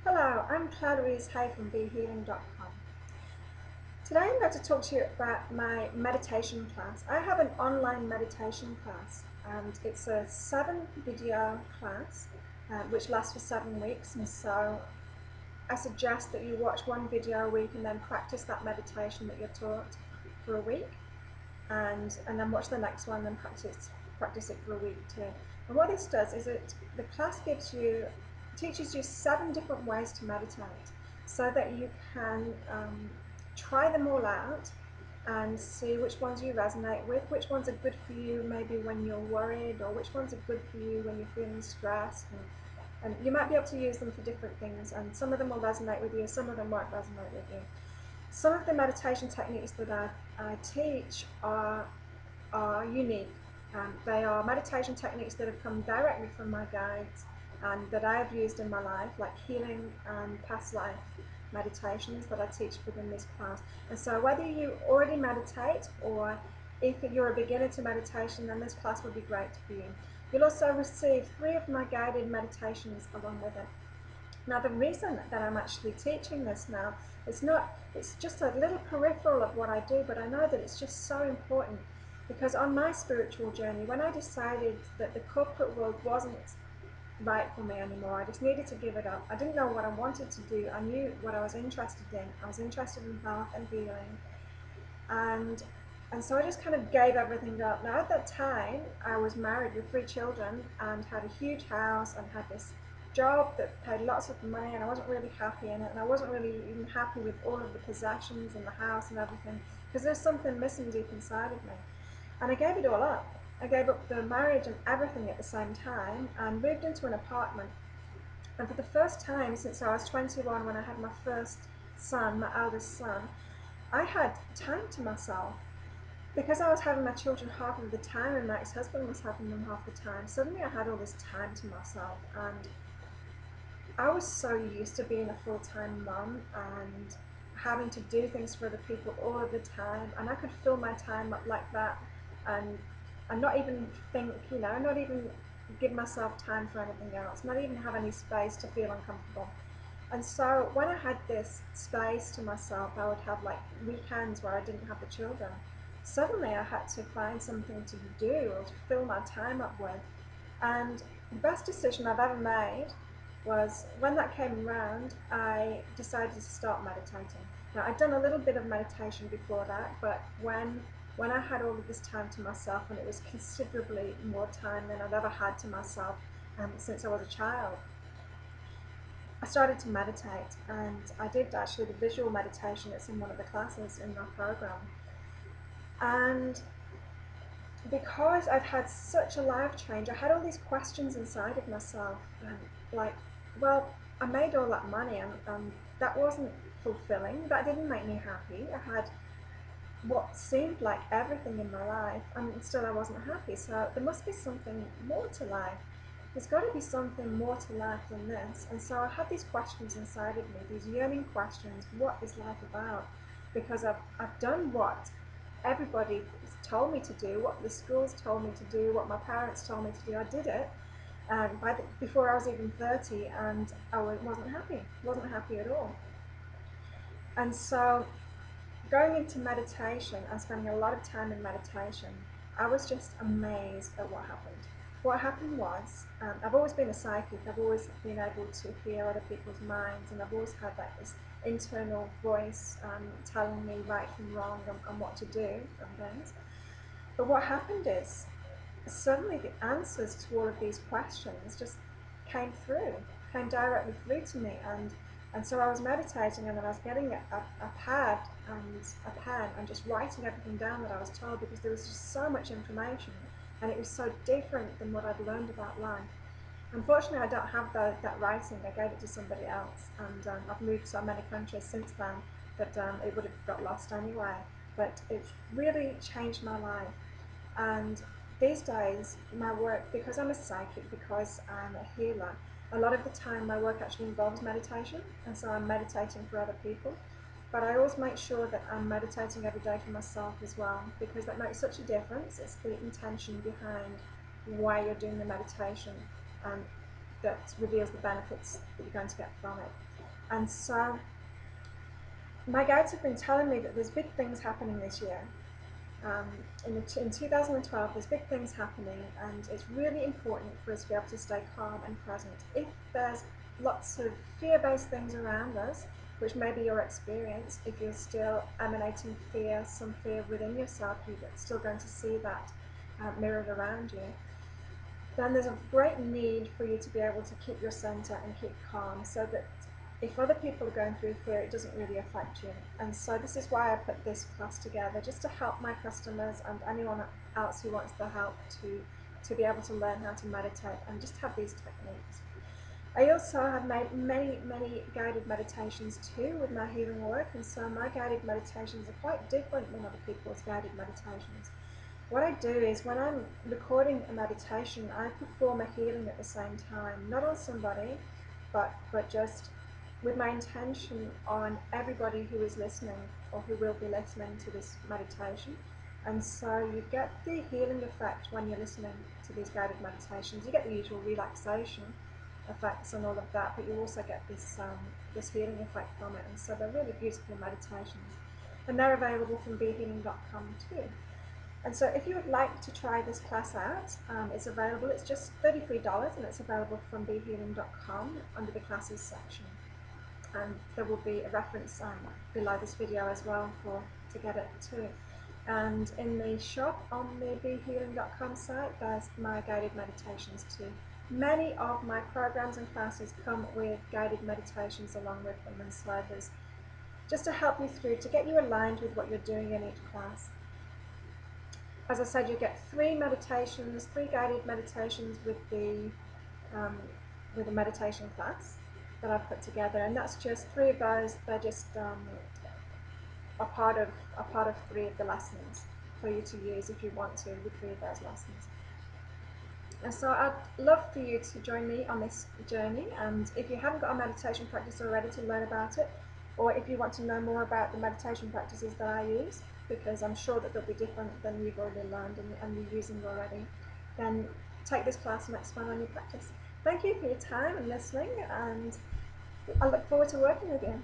Hello, I'm Claire Louise Hay from BeHealing.com. Today I'm going to talk to you about my meditation class. I have an online meditation class and it's a 7-video class which lasts for 7 weeks, and so I suggest that you watch one video a week and then practice that meditation that you're taught for a week, and then watch the next one and practice it for a week too. And what this does is the class teaches you 7 different ways to meditate, so that you can try them all out and see which ones you resonate with, which ones are good for you maybe when you're worried, or which ones are good for you when you're feeling stressed. And you might be able to use them for different things, and some of them will resonate with you, some of them won't resonate with you. Some of the meditation techniques that I teach are unique. They are meditation techniques that have come directly from my guides and that I have used in my life, like healing and past life meditations that I teach within this class. And so whether you already meditate or if you're a beginner to meditation, then this class will be great for you. You'll also receive 3 of my guided meditations along with it. Now, the reason that I'm actually teaching this now, it's just a little peripheral of what I do, but I know that it's just so important, because on my spiritual journey, when I decided that the corporate world wasn't right for me anymore, I just needed to give it up. I didn't know what I wanted to do. I knew what I was interested in. I was interested in health and healing, and so I just kind of gave everything up. Now, at that time, I was married with 3 children and had a huge house and had this job that paid lots of money, and I wasn't really happy in it, and I wasn't really even happy with all of the possessions and the house and everything, because there's something missing deep inside of me. And I gave it all up. I gave up the marriage and everything at the same time and moved into an apartment. And for the first time since I was 21, when I had my first son, my eldest son, I had time to myself. Because I was having my children half of the time and my ex-husband was having them half the time, suddenly I had all this time to myself, and I was so used to being a full-time mum and having to do things for other people all of the time, and I could fill my time up like that and not even think, not even give myself time for anything else, not even have any space to feel uncomfortable. And so when I had this space to myself, I would have like weekends where I didn't have the children. Suddenly I had to find something to do or to fill my time up with. And the best decision I've ever made was when that came around, I decided to start meditating. Now, I'd done a little bit of meditation before that, but when I had all of this time to myself, and it was considerably more time than I've ever had to myself since I was a child, I started to meditate, and I did actually the visual meditation that's in one of the classes in my program. And because I'd had such a life change, I had all these questions inside of myself, like, well, I made all that money and that wasn't fulfilling, that didn't make me happy. I had what seemed like everything in my life, and still I wasn't happy, so there must be something more to life. There's got to be something more to life than this. And so I had these questions inside of me, these yearning questions. What is life about? Because I've done what everybody told me to do, what the schools told me to do, what my parents told me to do. I did it before I was even 30, and I wasn't happy at all. And so going into meditation and spending a lot of time in meditation, I was just amazed at what happened. What happened was, I've always been a psychic. I've always been able to hear other people's minds, and I've always had this internal voice telling me right from wrong and what to do and things. But what happened is, suddenly the answers to all of these questions just came directly through to me, and so I was meditating, and then I was getting a pad and a pen and just writing everything down that I was told, because there was just so much information and it was so different than what I'd learned about life. Unfortunately, I don't have that writing. I gave it to somebody else, and I've moved so many countries since then that it would have got lost anyway. But it's really changed my life. And these days, my work, because I'm a psychic, because I'm a healer, a lot of the time my work actually involves meditation, and so I'm meditating for other people. But I always make sure that I'm meditating every day for myself as well, because that makes such a difference. It's the intention behind why you're doing the meditation. that reveals the benefits that you're going to get from it. And so my guides have been telling me that there's big things happening this year. In 2012, there's big things happening, and it's really important for us to be able to stay calm and present. If there's lots of fear-based things around us, which may be your experience, if you're still emanating fear, some fear within yourself, you're still going to see that mirrored around you, then there's a great need for you to be able to keep your center and keep calm, so that if other people are going through fear, it doesn't really affect you. And so this is why I put this class together, just to help my customers and anyone else who wants the help to be able to learn how to meditate and just have these techniques. I also have made many guided meditations too with my healing work, and so my guided meditations are quite different than other people's guided meditations. What I do is, when I'm recording a meditation, I perform a healing at the same time, not on somebody, but just with my intention on everybody who is listening or who will be listening to this meditation. And so you get the healing effect when you're listening to these guided meditations. You get the usual relaxation effects and all of that, but you also get this healing effect from it. And so they're really beautiful meditations, and they're available from BeHealing.com too. And so if you would like to try this class out, it's available. It's just $33, and it's available from BeHealing.com under the classes section. And there will be a reference below this video as well to get it too. And in the shop on the BeHealing.com site, there's my guided meditations too. Many of my programs and classes come with guided meditations along with them, and so there's just to help you through, to get you aligned with what you're doing in each class. As I said, you get 3 guided meditations with the meditation class that I've put together, and that's just 3 of those. They're just a part of 3 of the lessons for you to use if you want to with 3 of those lessons. And so I'd love for you to join me on this journey, and if you haven't got a meditation practice already, to learn about it, or if you want to know more about the meditation practices that I use, because I'm sure that they'll be different than you've already learned and you're using already, then take this class and expand on your practice. Thank you for your time and listening, and I look forward to working with you.